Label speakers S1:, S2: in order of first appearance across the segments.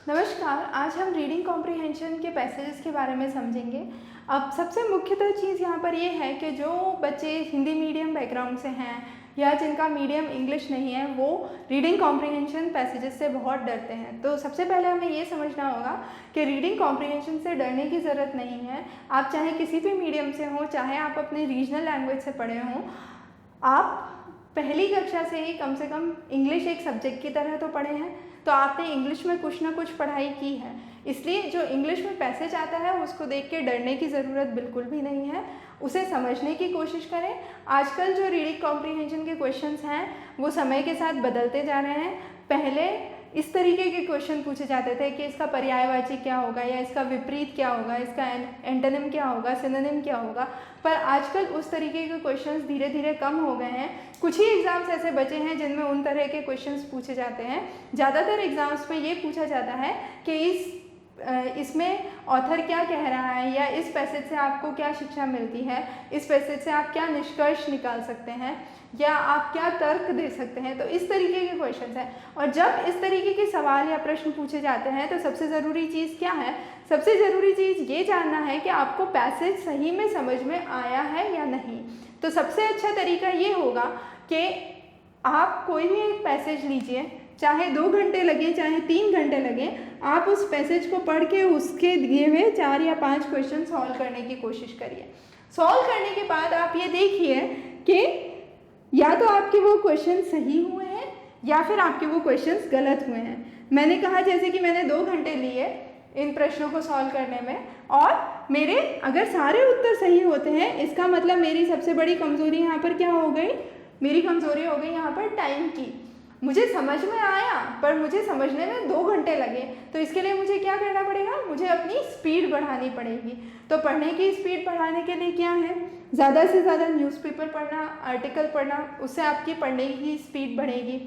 S1: नमस्कार। आज हम रीडिंग कॉम्प्रिहेंशन के पैसेजेस के बारे में समझेंगे। अब सबसे मुख्यतः चीज़ यहाँ पर ये है कि जो बच्चे हिंदी मीडियम बैकग्राउंड से हैं या जिनका मीडियम इंग्लिश नहीं है वो रीडिंग कॉम्प्रिहेंशन पैसेजेस से बहुत डरते हैं। तो सबसे पहले हमें ये समझना होगा कि रीडिंग कॉम्प्रिहेंशन से डरने की ज़रूरत नहीं है। आप चाहे किसी भी मीडियम से हों, चाहे आप अपने रीजनल लैंग्वेज से पढ़े हों, आप पहली कक्षा से ही कम से कम इंग्लिश एक सब्जेक्ट की तरह तो पढ़े हैं, तो आपने इंग्लिश में कुछ ना कुछ पढ़ाई की है। इसलिए जो इंग्लिश में पैसेज आता है उसको देख के डरने की ज़रूरत बिल्कुल भी नहीं है, उसे समझने की कोशिश करें। आजकल जो रीडिंग कॉम्प्रिहेंशन के क्वेश्चंस हैं वो समय के साथ बदलते जा रहे हैं। पहले इस तरीके के क्वेश्चन पूछे जाते थे कि इसका पर्यायवाची क्या होगा या इसका विपरीत क्या होगा, इसका एंटोनिम क्या होगा, सिनोनिम क्या होगा, पर आजकल उस तरीके के क्वेश्चंस धीरे धीरे कम हो गए हैं। कुछ ही एग्ज़ाम्स ऐसे बचे हैं जिनमें उन तरह के क्वेश्चंस पूछे जाते हैं। ज़्यादातर एग्ज़ाम्स में ये पूछा जाता है कि इसमें ऑथर क्या कह रहा है या इस पैसेज से आपको क्या शिक्षा मिलती है, इस पैसेज से आप क्या निष्कर्ष निकाल सकते हैं या आप क्या तर्क दे सकते हैं। तो इस तरीके के क्वेश्चंस हैं, और जब इस तरीके के सवाल या प्रश्न पूछे जाते हैं तो सबसे ज़रूरी चीज़ क्या है? सबसे ज़रूरी चीज़ ये जानना है कि आपको पैसेज सही में समझ में आया है या नहीं। तो सबसे अच्छा तरीका ये होगा कि आप कोई भी एक पैसेज लीजिए, चाहे 2 घंटे लगे चाहे 3 घंटे लगे, आप उस पैसेज को पढ़ के उसके दिए हुए 4 या 5 क्वेश्चन सॉल्व करने की कोशिश करिए। सॉल्व करने के बाद आप ये देखिए कि या तो आपके वो क्वेश्चन सही हुए हैं या फिर आपके वो क्वेश्चंस गलत हुए हैं। मैंने कहा जैसे कि मैंने 2 घंटे लिए इन प्रश्नों को सॉल्व करने में, और मेरे अगर सारे उत्तर सही होते हैं इसका मतलब मेरी सबसे बड़ी कमज़ोरी यहाँ पर क्या हो गई? मेरी कमज़ोरी हो गई यहाँ पर टाइम की। मुझे समझ में आया पर मुझे समझने में 2 घंटे लगे, तो इसके लिए मुझे क्या करना पड़ेगा? मुझे अपनी स्पीड बढ़ानी पड़ेगी। तो पढ़ने की स्पीड बढ़ाने के लिए क्या है? ज़्यादा से ज़्यादा न्यूज़पेपर पढ़ना, आर्टिकल पढ़ना, उससे आपकी पढ़ने की स्पीड बढ़ेगी।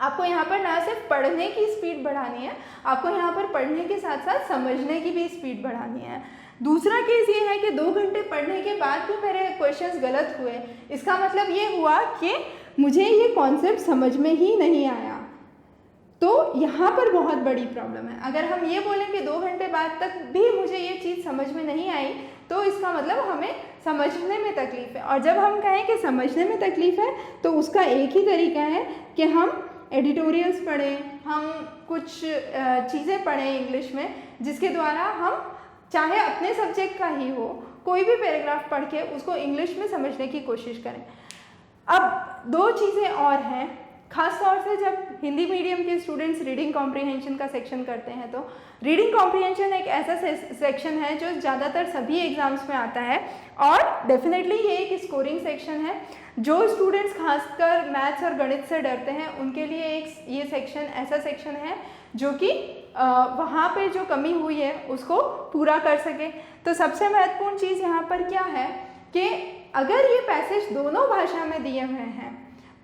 S1: आपको यहाँ पर ना सिर्फ पढ़ने की स्पीड बढ़ानी है, आपको यहाँ पर पढ़ने के साथ साथ समझने की भी स्पीड बढ़ानी है। दूसरा केस ये है कि 2 घंटे पढ़ने के बाद भी मेरे क्वेश्चंस गलत हुए, इसका मतलब ये हुआ कि मुझे ये कॉन्सेप्ट समझ में ही नहीं आया। तो यहाँ पर बहुत बड़ी प्रॉब्लम है। अगर हम ये बोलें कि 2 घंटे बाद तक भी मुझे ये चीज़ समझ में नहीं आई, तो इसका मतलब हमें समझने में तकलीफ़ है। और जब हम कहें कि समझने में तकलीफ़ है तो उसका एक ही तरीका है कि हम एडिटोरियल्स पढ़ें, हम कुछ चीज़ें पढ़ें इंग्लिश में, जिसके द्वारा हम चाहे अपने सब्जेक्ट का ही हो कोई भी पैराग्राफ पढ़ के उसको इंग्लिश में समझने की कोशिश करें। अब 2 चीज़ें और हैं, ख़ास तौर से जब हिंदी मीडियम के स्टूडेंट्स रीडिंग कॉम्प्रिहेंशन का सेक्शन करते हैं, तो रीडिंग कॉम्प्रिहेंशन एक ऐसा सेक्शन है जो ज़्यादातर सभी एग्ज़ाम्स में आता है, और डेफिनेटली ये एक स्कोरिंग सेक्शन है। जो स्टूडेंट्स खासकर मैथ्स और गणित से डरते हैं उनके लिए एक ये सेक्शन ऐसा सेक्शन है जो कि वहाँ पे जो कमी हुई है उसको पूरा कर सके। तो सबसे महत्वपूर्ण चीज़ यहाँ पर क्या है कि अगर ये पैसेज दोनों भाषा में दिए हुए हैं,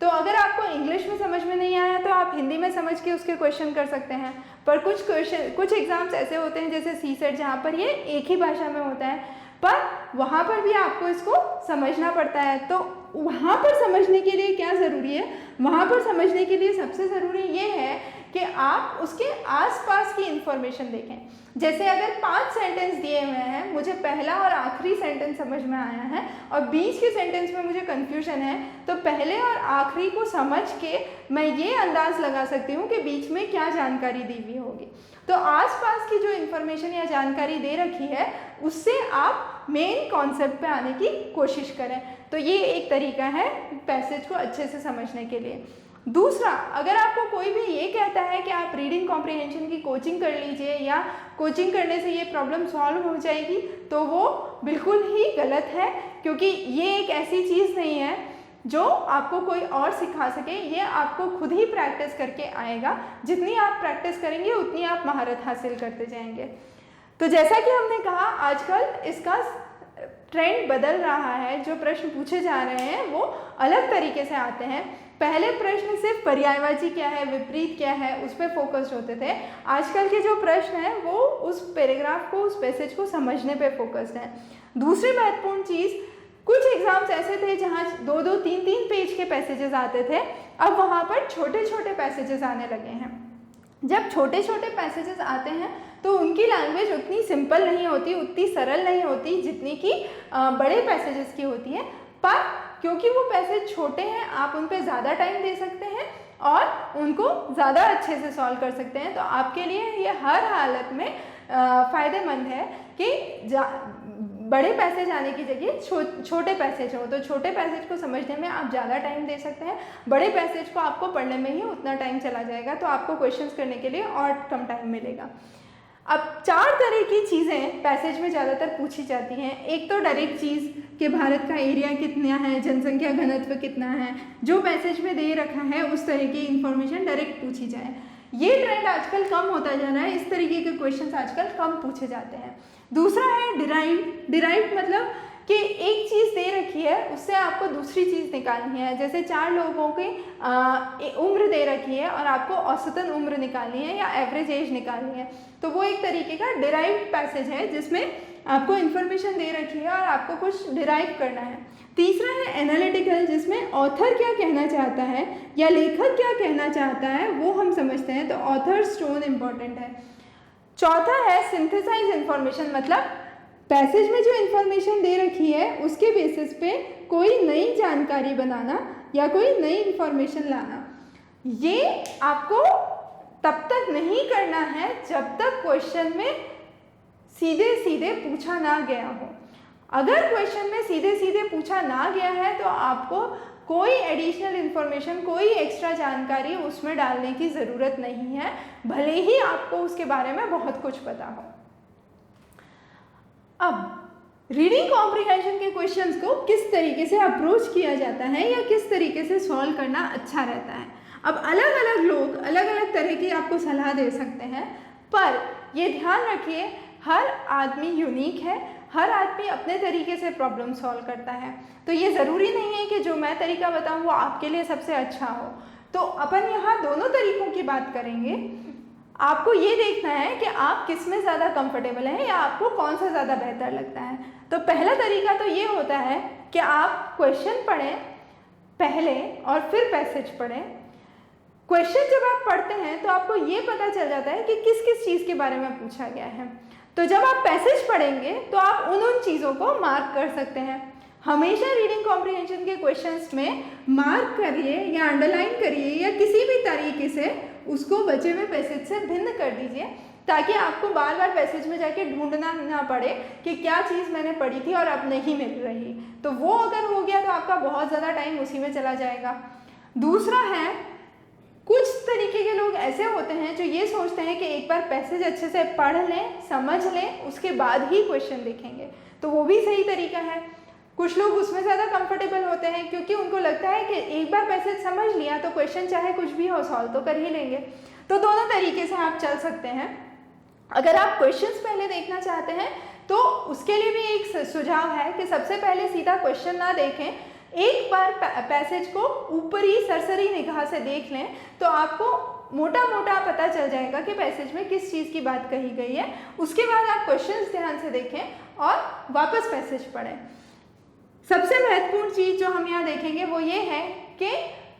S1: तो अगर आपको इंग्लिश में समझ में नहीं आया तो आप हिंदी में समझ के उसके क्वेश्चन कर सकते हैं। पर कुछ एग्ज़ाम्स ऐसे होते हैं जैसे सीसेट, जहाँ पर ये एक ही भाषा में होता है, पर वहाँ पर भी आपको इसको समझना पड़ता है। तो वहाँ पर समझने के लिए क्या ज़रूरी है? वहाँ पर समझने के लिए सबसे ज़रूरी ये है कि आप उसके आसपास की इन्फॉर्मेशन देखें। जैसे अगर 5 सेंटेंस दिए हुए हैं, मुझे पहला और आखिरी सेंटेंस समझ में आया है और बीच के सेंटेंस में मुझे कन्फ्यूजन है, तो पहले और आखिरी को समझ के मैं ये अंदाज़ लगा सकती हूँ कि बीच में क्या जानकारी दी हुई होगी। तो आसपास की जो इन्फॉर्मेशन या जानकारी दे रखी है उससे आप मेन कॉन्सेप्ट पे आने की कोशिश करें। तो ये एक तरीका है पैसेज को अच्छे से समझने के लिए। दूसरा, अगर आपको कोई भी ये कहता है कि आप रीडिंग कॉम्प्रिहेंशन की कोचिंग कर लीजिए या कोचिंग करने से ये प्रॉब्लम सॉल्व हो जाएगी, तो वो बिल्कुल ही गलत है, क्योंकि ये एक ऐसी चीज़ नहीं है जो आपको कोई और सिखा सके। ये आपको खुद ही प्रैक्टिस करके आएगा। जितनी आप प्रैक्टिस करेंगे उतनी आप महारत हासिल करते जाएंगे। तो जैसा कि हमने कहा, आजकल इसका ट्रेंड बदल रहा है। जो प्रश्न पूछे जा रहे हैं वो अलग तरीके से आते हैं। पहले प्रश्न सिर्फ पर्यायवाची क्या है, विपरीत क्या है, उस पर फोकस्ड होते थे। आजकल के जो प्रश्न हैं वो उस पैराग्राफ को, उस पैसेज को समझने पे फोकस्ड हैं। दूसरी महत्वपूर्ण चीज़, कुछ एग्जाम्स ऐसे थे जहाँ 2-2, 3-3 पेज के पैसेजेस आते थे, अब वहाँ पर छोटे छोटे पैसेजेस आने लगे हैं। जब छोटे छोटे पैसेजेस आते हैं तो उनकी लैंग्वेज उतनी सिंपल नहीं होती, उतनी सरल नहीं होती जितनी कि बड़े पैसेजेस की होती है, पर क्योंकि वो पैसेज छोटे हैं आप उन पे ज़्यादा टाइम दे सकते हैं और उनको ज़्यादा अच्छे से सॉल्व कर सकते हैं। तो आपके लिए ये हर हालत में फ़ायदेमंद है कि बड़े पैसेज आने की जगह छोटे पैसेज हो, तो छोटे पैसेज को समझने में आप ज़्यादा टाइम दे सकते हैं, बड़े पैसेज को आपको पढ़ने में ही उतना टाइम चला जाएगा, तो आपको क्वेश्चंस करने के लिए और कम टाइम मिलेगा। अब 4 तरह की चीज़ें पैसेज में ज़्यादातर पूछी जाती हैं। एक तो डायरेक्ट चीज़ कि भारत का एरिया कितना है, जनसंख्या घनत्व कितना है, जो पैसेज में दे रखा है उस तरह की इंफॉर्मेशन डायरेक्ट पूछी जाए। ये ट्रेंड आजकल कम होता जा रहा है, इस तरीके के क्वेश्चंस आजकल कम पूछे जाते हैं। दूसरा है डिराइव्ड मतलब कि एक चीज़ दे रखी है उससे आपको दूसरी चीज़ निकालनी है। जैसे 4 लोगों की उम्र दे रखी है और आपको औसतन उम्र निकालनी है या एवरेज एज निकालनी है, तो वो एक तरीके का डिराइव्ड पैसेज है जिसमें आपको इन्फॉर्मेशन दे रखी है और आपको कुछ डिराइव करना है। तीसरा है एनालिटिकल, जिसमें ऑथर क्या कहना चाहता है या लेखक क्या कहना चाहता है वो हम समझते हैं, तो ऑथर्स टोन इम्पॉर्टेंट है। चौथा है सिंथेसाइज इन्फॉर्मेशन, मतलब पैसेज में जो इन्फॉर्मेशन दे रखी है उसके बेसिस पे कोई नई जानकारी बनाना या कोई नई इन्फॉर्मेशन लाना। ये आपको तब तक नहीं करना है जब तक क्वेश्चन में सीधे सीधे पूछा ना गया हो। अगर क्वेश्चन में सीधे सीधे पूछा ना गया है तो आपको कोई एडिशनल इन्फॉर्मेशन, कोई एक्स्ट्रा जानकारी उसमें डालने की ज़रूरत नहीं है, भले ही आपको उसके बारे में बहुत कुछ पता हो। अब रीडिंग कॉम्प्रिहेंशन के क्वेश्चंस को किस तरीके से अप्रोच किया जाता है या किस तरीके से सॉल्व करना अच्छा रहता है। अब अलग अलग लोग अलग अलग तरह की आपको सलाह दे सकते हैं, पर ये ध्यान रखिए हर आदमी यूनिक है, हर आदमी अपने तरीके से प्रॉब्लम सॉल्व करता है, तो ये ज़रूरी नहीं है कि जो मैं तरीका बताऊँ वो आपके लिए सबसे अच्छा हो। तो अपन यहाँ दोनों तरीक़ों की बात करेंगे। आपको ये देखना है कि आप किस में ज़्यादा कंफर्टेबल हैं या आपको कौन सा ज़्यादा बेहतर लगता है। तो पहला तरीका तो ये होता है कि आप क्वेश्चन पढ़ें पहले और फिर पैसेज पढ़ें। क्वेश्चन जब आप पढ़ते हैं तो आपको ये पता चल जाता है कि किस किस चीज़ के बारे में पूछा गया है, तो जब आप पैसेज पढ़ेंगे तो आप उन चीज़ों को मार्क कर सकते हैं। हमेशा रीडिंग कॉम्प्रिहेंशन के क्वेश्चंस में मार्क करिए या अंडरलाइन करिए या किसी भी तरीके से उसको बचे हुए पैसेज से भिन्न कर दीजिए, ताकि आपको बार बार पैसेज में जाके ढूंढना ना पड़े कि क्या चीज़ मैंने पढ़ी थी और अब नहीं मिल रही। तो वो अगर हो गया तो आपका बहुत ज़्यादा टाइम उसी में चला जाएगा। दूसरा है, कुछ तरीके के लोग ऐसे होते हैं जो ये सोचते हैं कि एक बार पैसेज अच्छे से पढ़ लें, समझ लें, उसके बाद ही क्वेश्चन देखेंगे, तो वो भी सही तरीका है। कुछ लोग उसमें ज़्यादा कंफर्टेबल होते हैं क्योंकि उनको लगता है कि एक बार पैसेज समझ लिया तो क्वेश्चन चाहे कुछ भी हो सॉल्व तो कर ही लेंगे। तो दोनों तरीके से आप चल सकते हैं। अगर आप क्वेश्चंस पहले देखना चाहते हैं तो उसके लिए भी एक सुझाव है कि सबसे पहले सीधा क्वेश्चन ना देखें, एक बार पैसेज को ऊपरी सरसरी निगाह से देख लें तो आपको मोटा मोटा पता चल जाएगा कि पैसेज में किस चीज़ की बात कही गई है। उसके बाद आप क्वेश्चंस ध्यान से देखें और वापस पैसेज पढ़ें। सबसे महत्वपूर्ण चीज़ जो हम यहाँ देखेंगे वो ये है कि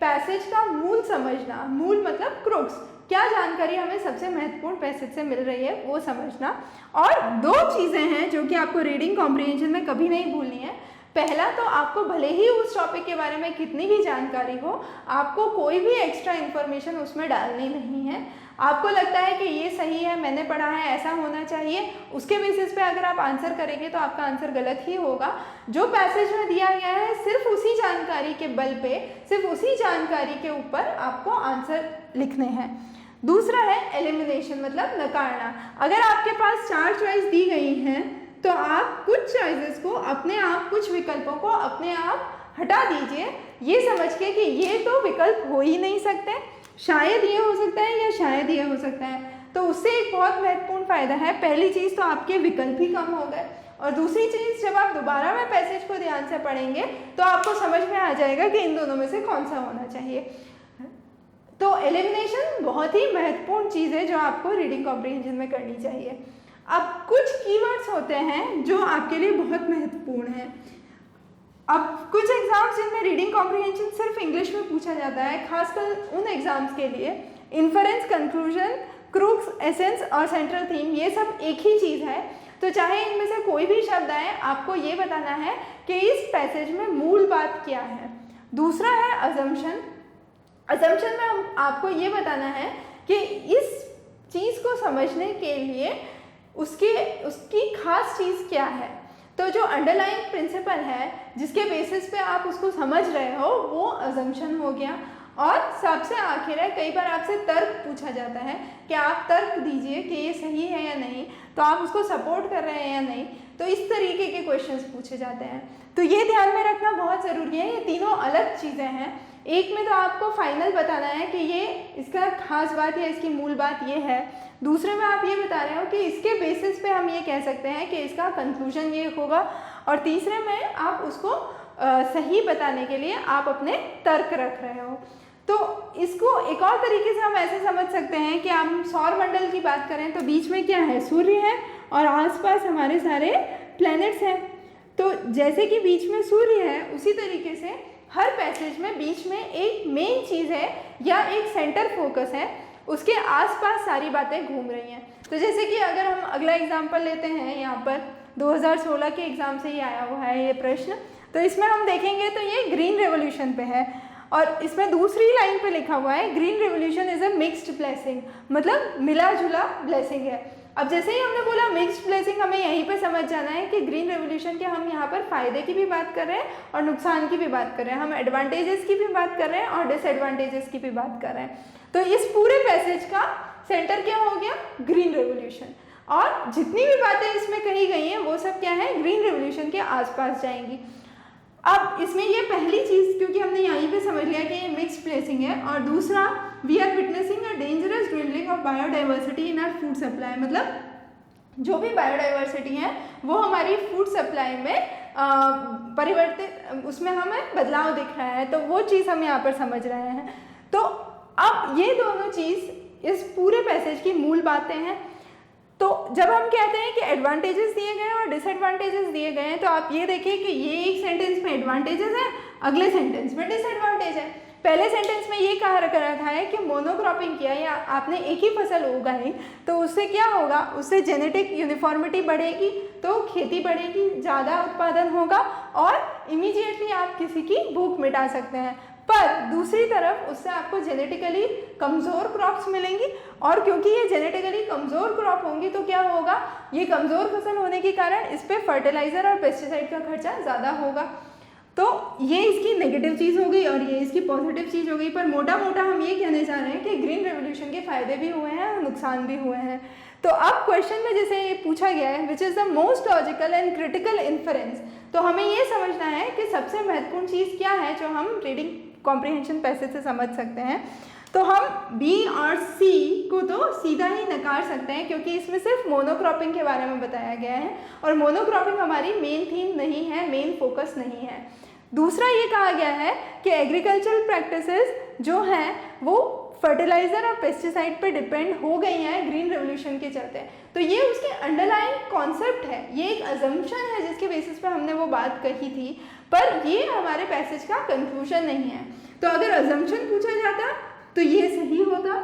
S1: पैसेज का मूल समझना, मूल मतलब क्रुक्स, क्या जानकारी हमें सबसे महत्वपूर्ण पैसेज से मिल रही है वो समझना। और 2 चीज़ें हैं जो कि आपको रीडिंग कॉम्प्रिहेंशन में कभी नहीं भूलनी है। पहला तो आपको भले ही उस टॉपिक के बारे में कितनी भी जानकारी हो, आपको कोई भी एक्स्ट्रा इन्फॉर्मेशन उसमें डालनी नहीं है। आपको लगता है कि ये सही है, मैंने पढ़ा है, ऐसा होना चाहिए, उसके बेसिस पे अगर आप आंसर करेंगे तो आपका आंसर गलत ही होगा। जो पैसेज में दिया गया है सिर्फ उसी जानकारी के बल पे, सिर्फ उसी जानकारी के ऊपर आपको आंसर लिखने हैं। दूसरा है एलिमिनेशन, मतलब नकारना। अगर आपके पास 4 चॉइस दी गई हैं तो आप कुछ चॉइसेस को अपने आप, कुछ विकल्पों को अपने आप हटा दीजिए, ये समझ के कि ये तो विकल्प हो ही नहीं सकते, शायद ये हो सकता है या शायद ये हो सकता है। तो उससे एक बहुत महत्वपूर्ण फ़ायदा है, पहली चीज़ तो आपके विकल्प ही कम हो गए, और दूसरी चीज़ जब आप दोबारा में पैसेज को ध्यान से पढ़ेंगे तो आपको समझ में आ जाएगा कि इन दोनों में से कौन सा होना चाहिए। तो एलिमिनेशन बहुत ही महत्वपूर्ण चीज़ है जो आपको रीडिंग कॉम्प्रिहेंशन में करनी चाहिए। अब कुछ कीवर्ड्स होते हैं जो आपके लिए बहुत महत्वपूर्ण हैं। अब कुछ एग्जाम्स जिनमें रीडिंग कॉम्प्रिहेंशन सिर्फ इंग्लिश में पूछा जाता है, खासकर उन एग्जाम्स के लिए इन्फरेंस, कंक्लूजन, क्रूक्स, एसेंस और सेंट्रल थीम ये सब एक ही चीज़ है। तो चाहे इनमें से कोई भी शब्द आए, आपको ये बताना है कि इस पैसेज में मूल बात क्या है। दूसरा है अजम्पशन। अजम्पशन में हम आपको ये बताना है कि इस चीज़ को समझने के लिए उसकी खास चीज़ क्या है। तो जो अंडरलाइंग प्रिंसिपल है जिसके बेसिस पे आप उसको समझ रहे हो वो अजम्पशन हो गया। और सबसे आखिर है, कई बार आपसे तर्क पूछा जाता है कि आप तर्क दीजिए कि ये सही है या नहीं, तो आप उसको सपोर्ट कर रहे हैं या नहीं। तो इस तरीके के क्वेश्चंस पूछे जाते हैं। तो ये ध्यान में रखना बहुत ज़रूरी है। ये तीनों अलग चीज़ें हैं। एक में तो आपको फाइनल बताना है कि ये इसका खास बात या इसकी मूल बात ये है। दूसरे में आप ये बता रहे हो कि इसके बेसिस पे हम ये कह सकते हैं कि इसका कंक्लूजन ये होगा। और तीसरे में आप उसको सही बताने के लिए आप अपने तर्क रख रहे हो। तो इसको एक और तरीके से हम ऐसे समझ सकते हैं कि हम सौर मंडल की बात करें तो बीच में क्या है, सूर्य है और आसपास हमारे सारे प्लैनेट्स हैं। तो जैसे कि बीच में सूर्य है, उसी तरीके से हर पैसेज में बीच में एक मेन चीज़ है या एक सेंटर फोकस है, उसके आसपास सारी बातें घूम रही हैं। तो जैसे कि अगर हम अगला एग्जाम्पल लेते हैं, यहाँ पर 2016 के एग्ज़ाम से ही आया हुआ है ये प्रश्न। तो इसमें हम देखेंगे तो ये ग्रीन रेवोल्यूशन पे है और इसमें दूसरी लाइन पे लिखा हुआ है green revolution is a mixed blessing, मतलब मिला जुला ब्लेसिंग है। अब जैसे ही हमने बोला मिक्स्ड ब्लेसिंग, हमें यहीं पे समझ जाना है कि ग्रीन रेवोल्यूशन के हम यहाँ पर फ़ायदे की भी बात कर रहे हैं और नुकसान की भी बात कर रहे हैं, हम एडवांटेजेस की भी बात कर रहे हैं और डिसएडवांटेजेस की भी बात कर रहे हैं। तो इस पूरे पैसेज का सेंटर क्या हो गया, ग्रीन रेवोल्यूशन। और जितनी भी बातें इसमें कही गई हैं वो सब क्या है, ग्रीन रेवोल्यूशन के आसपास जाएंगी। अब इसमें ये पहली चीज़, क्योंकि हमने यहीं पे समझ लिया कि ये मिक्स्ड ब्लेसिंग है, और दूसरा we are witnessing a dangerous dwindling of biodiversity in our food supply, मतलब जो भी बायोडाइवर्सिटी है वो हमारी फूड सप्लाई में परिवर्तित, उसमें हमें बदलाव दिख रहा है। तो वो चीज़ हम यहाँ पर समझ रहे हैं। तो अब ये दोनों चीज़ इस पूरे पैसेज की मूल बातें हैं। तो जब हम कहते हैं कि एडवांटेजेस दिए गए हैं और डिसएडवांटेजेस दिए गए हैं, तो आप ये देखिए कि ये एक सेंटेंस में एडवांटेजेस है, अगले सेंटेंस में डिसएडवांटेज है। पहले सेंटेंस में ये कहा रखा है कि मोनोक्रॉपिंग किया या आपने एक ही फसल उगाई तो उससे क्या होगा, उससे जेनेटिक यूनिफॉर्मिटी बढ़ेगी, तो खेती बढ़ेगी, ज़्यादा उत्पादन होगा और इमीडिएटली आप किसी की भूख मिटा सकते हैं। पर दूसरी तरफ उससे आपको जेनेटिकली कमज़ोर क्रॉप्स मिलेंगी, और क्योंकि ये जेनेटिकली कमज़ोर क्रॉप होंगी तो क्या होगा, ये कमज़ोर फसल होने के कारण इस पर फर्टिलाइज़र और पेस्टिसाइड का खर्चा ज़्यादा होगा। तो ये इसकी नेगेटिव चीज़ हो गई और ये इसकी पॉजिटिव चीज़ हो गई। पर मोटा मोटा हम ये कहने जा रहे हैं कि ग्रीन रेवोल्यूशन के फ़ायदे भी हुए हैं और नुकसान भी हुए हैं। तो अब क्वेश्चन में जैसे ये पूछा गया है which is the most logical and critical inference, तो हमें ये समझना है कि सबसे महत्वपूर्ण चीज़ क्या है जो हम रीडिंग कॉम्प्रिहेंशन पैसेज से समझ सकते हैं। तो हम बी और सी को तो सीधा ही नकार सकते हैं क्योंकि इसमें सिर्फ मोनोक्रॉपिंग के बारे में बताया गया है और मोनोक्रॉपिंग हमारी मेन थीम नहीं है, मेन फोकस नहीं है। दूसरा ये कहा गया है कि एग्रीकल्चरल प्रैक्टिसेस जो हैं वो फर्टिलाइज़र और पेस्टिसाइड पे डिपेंड हो गई हैं ग्रीन रेवोल्यूशन के चलते। तो ये उसके अंडरलाइंग कॉन्सेप्ट है, ये एक अजम्पशन है जिसके बेसिस पे हमने वो बात कही थी, पर ये हमारे पैसेज का कंक्लूजन नहीं है। तो अगर अजम्पशन पूछा जाता तो ये सही होता,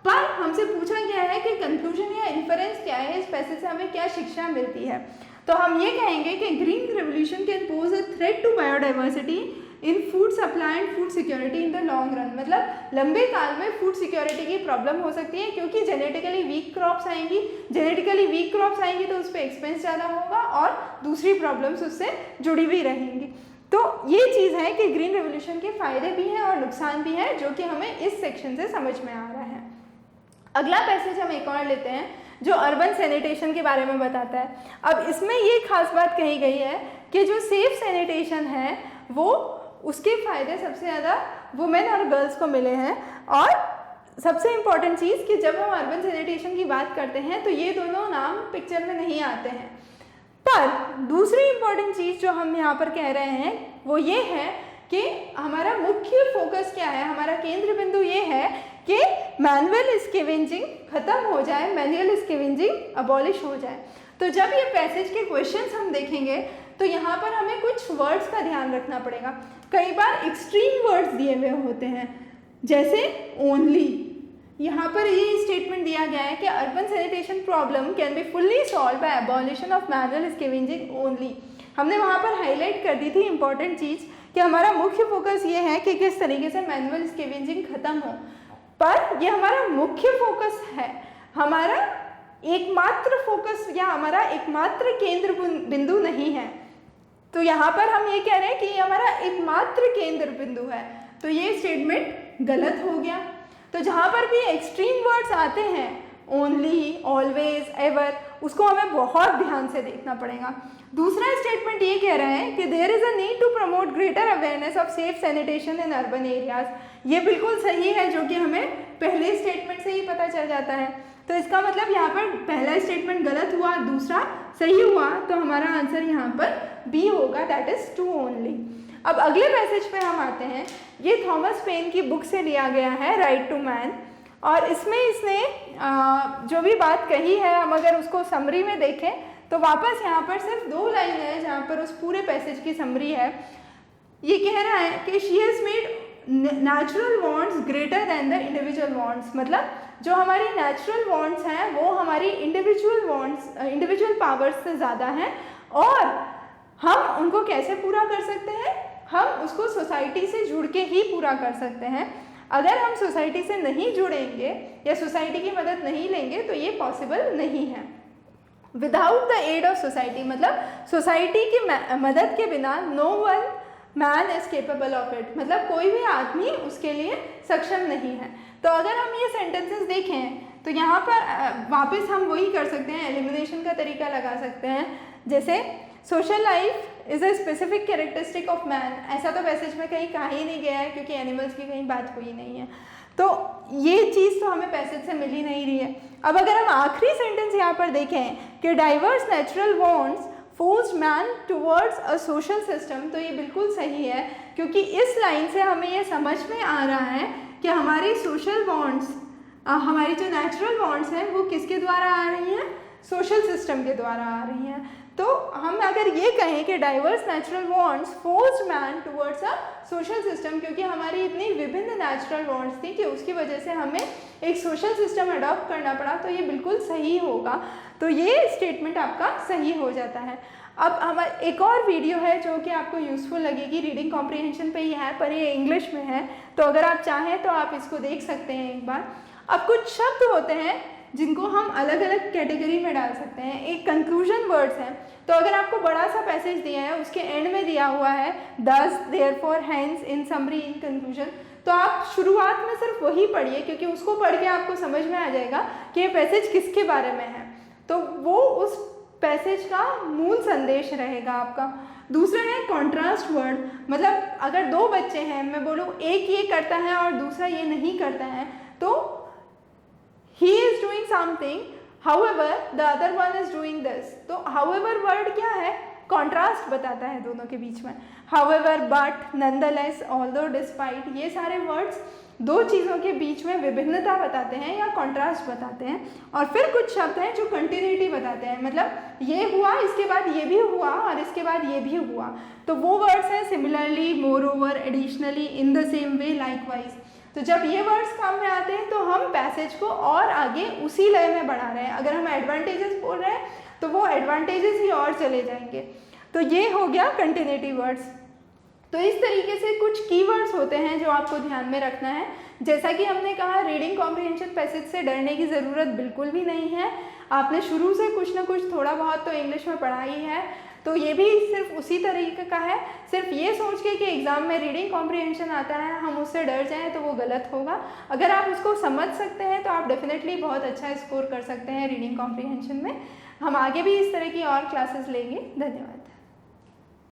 S1: पर हमसे पूछा गया है कि कंक्लूजन या इन्फरेंस क्या है, इस पैसेज से हमें क्या शिक्षा मिलती है। तो हम ये कहेंगे कि green revolution can pose a threat to biodiversity in food supply and food security in the long run, मतलब लंबे काल में फूड सिक्योरिटी की प्रॉब्लम हो सकती है क्योंकि जेनेटिकली वीक क्रॉप्स आएंगी, जेनेटिकली वीक क्रॉप्स आएंगी तो उस पर एक्सपेंस ज़्यादा होगा और दूसरी प्रॉब्लम्स उससे जुड़ी हुई रहेंगी। तो ये चीज़ है कि ग्रीन रेवोल्यूशन के फ़ायदे भी हैं और नुकसान भी हैं जो कि हमें इस सेक्शन से समझ में आ रहा है। अगला पैसेज हम एक और लेते हैं जो अर्बन सैनिटेशन के बारे में बताता है। अब इसमें ये खास बात कही गई है कि जो सेफ सैनिटेशन है वो उसके फ़ायदे सबसे ज़्यादा वुमेन और गर्ल्स को मिले हैं। और सबसे इम्पॉर्टेंट चीज़ कि जब हम अर्बन सैनिटेशन की बात करते हैं तो ये दोनों नाम पिक्चर में नहीं आते हैं, पर दूसरी इम्पॉर्टेंट चीज़ जो हम यहाँ पर कह रहे हैं वो ये है कि हमारा मुख्य फोकस क्या है, हमारा केंद्र बिंदु ये है कि मैनुअल स्कैवेंजिंग खत्म हो जाए, मैनुअल स्कैवेंजिंग अबॉलिश हो जाए। तो जब ये पैसेज के क्वेश्चंस हम देखेंगे तो यहाँ पर हमें कुछ वर्ड्स का ध्यान रखना पड़ेगा। कई बार एक्सट्रीम वर्ड्स दिए हुए होते हैं जैसे ओनली, यहाँ पर ये स्टेटमेंट दिया गया है कि urban sanitation problem can be fully solve by abolition of manual scavenging only. हमने वहाँ पर हाईलाइट कर दी थी इम्पॉर्टेंट चीज़ कि हमारा मुख्य फोकस ये है कि किस तरीके से मैनुअल स्कैवेंजिंग खत्म हो, पर ये हमारा मुख्य फोकस है, हमारा एकमात्र फोकस या हमारा एकमात्र केंद्र बिंदु नहीं है। तो यहाँ पर हम ये कह रहे हैं कि ये हमारा एकमात्र केंद्र बिंदु है, तो ये स्टेटमेंट गलत हो गया। तो जहाँ पर भी एक्सट्रीम वर्ड्स आते हैं, ओनली, ऑलवेज, एवर, उसको हमें बहुत ध्यान से देखना पड़ेगा। दूसरा स्टेटमेंट ये कह रहा है कि there is a need to promote greater awareness of safe sanitation in urban areas. ये बिल्कुल सही है, जो कि हमें पहले स्टेटमेंट से ही पता चल जाता है। तो इसका मतलब यहाँ पर पहला स्टेटमेंट गलत हुआ, दूसरा सही हुआ, तो हमारा आंसर यहाँ पर बी होगा, दैट इज़ टू ओनली। अब अगले पैसेज पे हम आते हैं। ये थॉमस पेन की बुक से लिया गया है, राइट टू मैन, और इसमें इसने जो भी बात कही है, हम अगर उसको समरी में देखें तो वापस यहाँ पर सिर्फ 2 लाइन है जहाँ पर उस पूरे पैसेज की समरी है। ये कह रहा है कि she has made natural wants greater than the individual wants, मतलब जो हमारी नेचुरल वांट्स हैं वो हमारी इंडिविजुअल वांट्स, इंडिविजुअल पावर्स से ज़्यादा हैं, और हम उनको कैसे पूरा कर सकते हैं? हम उसको सोसाइटी से जुड़ के ही पूरा कर सकते हैं। अगर हम सोसाइटी से नहीं जुड़ेंगे या सोसाइटी की मदद नहीं लेंगे तो ये पॉसिबल नहीं है। Without the aid of society, मतलब सोसाइटी की मदद के बिना no one man is capable of it, मतलब कोई भी आदमी उसके लिए सक्षम नहीं है। तो अगर हम ये सेंटेंसेस देखें तो यहाँ पर वापस हम वही कर सकते हैं, एलिमिनेशन का तरीका लगा सकते हैं। जैसे social life is a specific characteristic of man, ऐसा तो पैसेज में कहीं कहा ही नहीं गया है क्योंकि एनिमल्स की कहीं बात हुई नहीं है, तो ये चीज़ तो हमें पैसेज से मिल ही नहीं रही है। अब अगर हम आखिरी सेंटेंस यहाँ पर देखें कि diverse natural wants force man towards a social system, तो ये बिल्कुल सही है, क्योंकि इस लाइन से हमें ये समझ में आ रहा है कि हमारी सोशल वांट्स, हमारी जो नेचुरल वांट्स हैं वो किसके द्वारा आ रही हैं? सोशल सिस्टम के द्वारा आ रही हैं। तो हम अगर ये कहें कि diverse natural wants forced man towards a social system, क्योंकि हमारी इतनी विभिन्न नेचुरल वांट्स थी कि उसकी वजह से हमें एक सोशल सिस्टम अडॉप्ट करना पड़ा, तो ये बिल्कुल सही होगा। तो ये स्टेटमेंट आपका सही हो जाता है। अब हमारा एक और वीडियो है जो कि आपको यूज़फुल लगेगी, रीडिंग कॉम्प्रिहेंशन पे ही है, पर ये इंग्लिश में है, तो अगर आप चाहें तो आप इसको देख सकते हैं एक बार। अब कुछ शब्द होते हैं जिनको हम अलग अलग कैटेगरी में डाल सकते हैं। एक कंक्लूजन वर्ड्स हैं, तो अगर आपको बड़ा सा पैसेज दिया है, उसके एंड में दिया हुआ है दस, therefore, hence, in summary, in conclusion, तो आप शुरुआत में सिर्फ वही पढ़िए, क्योंकि उसको पढ़ के आपको समझ में आ जाएगा कि ये पैसेज किसके बारे में है, तो वो उस पैसेज का मूल संदेश रहेगा आपका। दूसरा है कॉन्ट्रास्ट वर्ड, मतलब अगर 2 बच्चे हैं, मैं बोलूँ एक ये करता है और दूसरा ये नहीं करता है, तो he is doing something, however the other one is doing this, तो however वर्ड क्या है? कॉन्ट्रास्ट बताता है दोनों के बीच में। however, but, nonetheless, although, despite, ये सारे वर्ड्स 2 चीज़ों के बीच में विभिन्नता बताते हैं या कॉन्ट्रास्ट बताते हैं। और फिर कुछ शब्द हैं जो कंटिन्यूटी बताते हैं, मतलब ये हुआ, इसके बाद ये भी हुआ और इसके बाद ये भी हुआ, तो वो वर्ड्स हैं similarly, more over, additionally, in the same way, likewise. तो जब ये वर्ड्स काम में आते हैं तो हम पैसेज को और आगे उसी लय में बढ़ा रहे हैं। अगर हम एडवांटेजेस बोल रहे हैं तो वो एडवांटेजेस ही और चले जाएंगे। तो ये हो गया कंटिन्यूटी वर्ड्स। तो इस तरीके से कुछ कीवर्ड्स होते हैं जो आपको ध्यान में रखना है। जैसा कि हमने कहा, रीडिंग कॉम्प्रिहेंशन पैसेज से डरने की ज़रूरत बिल्कुल भी नहीं है। आपने शुरू से कुछ ना कुछ थोड़ा बहुत तो इंग्लिश में पढ़ा ही है, तो ये भी सिर्फ उसी तरीके का है। सिर्फ ये सोच के कि एग्ज़ाम में रीडिंग कॉम्प्रिहेंशन आता है हम उससे डर जाएं तो वो गलत होगा। अगर आप उसको समझ सकते हैं तो आप डेफिनेटली बहुत अच्छा स्कोर कर सकते हैं रीडिंग कॉम्प्रिहेंशन में। हम आगे भी इस तरह की और क्लासेस लेंगे। धन्यवाद।